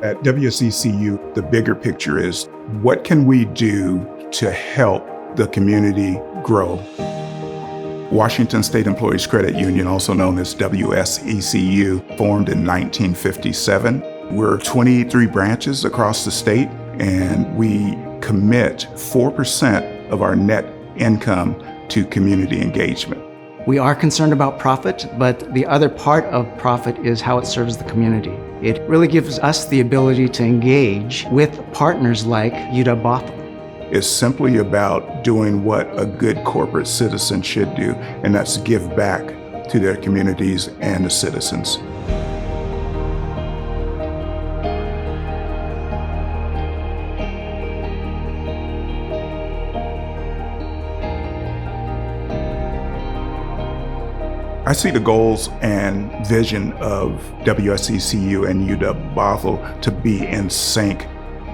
At WSECU, the bigger picture is what can we do to help the community grow? Washington State Employees Credit Union, also known as WSECU, formed in 1957. We're 23 branches across the state, and we commit 4% of our net income to community engagement. We are concerned about profit, but the other part of profit is how it serves the community. It really gives us the ability to engage with partners like UW Bothell. It's simply about doing what a good corporate citizen should do, and that's give back to their communities and the citizens. I see the goals and vision of WSECU and UW Bothell to be in sync.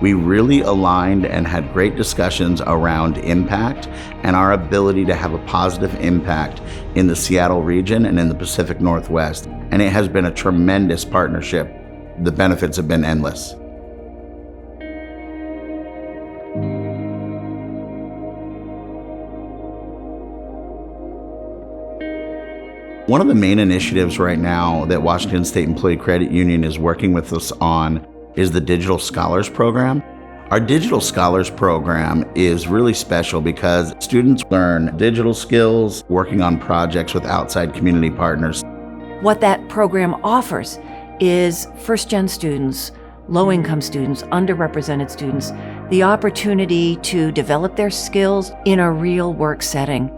We really aligned and had great discussions around impact and our ability to have a positive impact in the Seattle region and in the Pacific Northwest. And it has been a tremendous partnership. The benefits have been endless. One of the main initiatives right now that Washington State Employee Credit Union is working with us on is the Digital Scholars Program. Our Digital Scholars Program is really special because students learn digital skills, working on projects with outside community partners. What that program offers is first-gen students, low-income students, underrepresented students, the opportunity to develop their skills in a real work setting.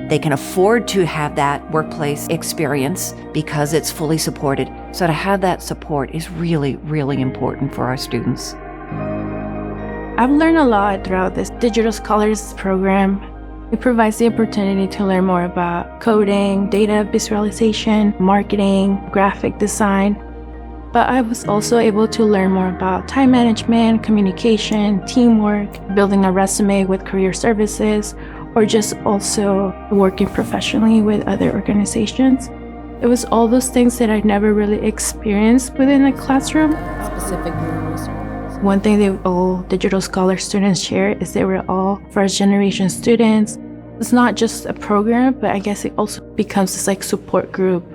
They can afford to have that workplace experience because it's fully supported. So to have that support is really, really important for our students. I've learned a lot throughout this Digital Scholars Program. It provides the opportunity to learn more about coding, data visualization, marketing, graphic design. But I was also able to learn more about time management, communication, teamwork, building a resume with career services, or just also working professionally with other organizations. It was all those things that I never really experienced within the classroom. One thing that all Digital Scholar students share is they were all first-generation students. It's not just a program, but I guess it also becomes this support group.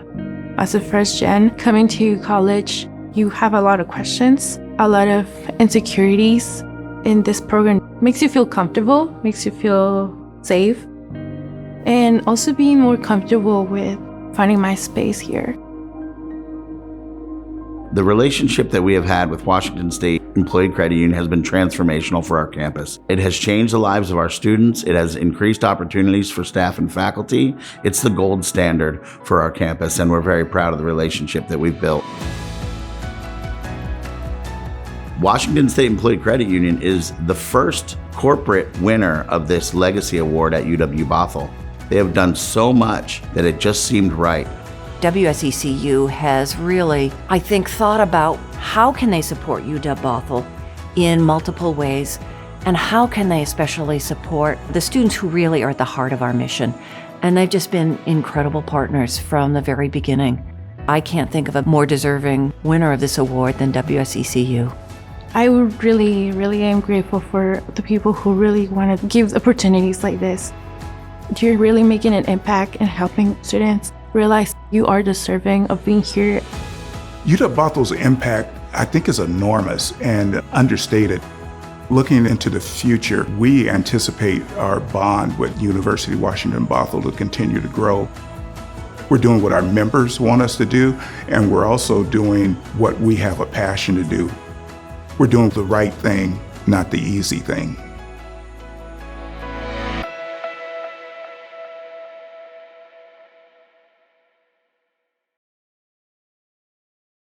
As a first-gen coming to college, you have a lot of questions, a lot of insecurities. In this program, makes you feel comfortable, makes you feel safe, and also being more comfortable with finding my space here. The relationship that we have had with Washington State Employee Credit Union has been transformational for our campus. It has changed the lives of our students. It has increased opportunities for staff and faculty. It's the gold standard for our campus, and we're very proud of the relationship that we've built. Washington State Employee Credit Union is the first corporate winner of this Legacy Award at UW Bothell. They have done so much that it just seemed right. WSECU has really, I think, thought about how can they support UW Bothell in multiple ways, and how can they especially support the students who really are at the heart of our mission. And they've just been incredible partners from the very beginning. I can't think of a more deserving winner of this award than WSECU. I really, really am grateful for the people who really want to give opportunities like this. You're really making an impact and helping students realize you are deserving of being here. UW Bothell's impact, I think, is enormous and understated. Looking into the future, we anticipate our bond with University of Washington Bothell to continue to grow. We're doing what our members want us to do, and we're also doing what we have a passion to do. We're doing the right thing, not the easy thing.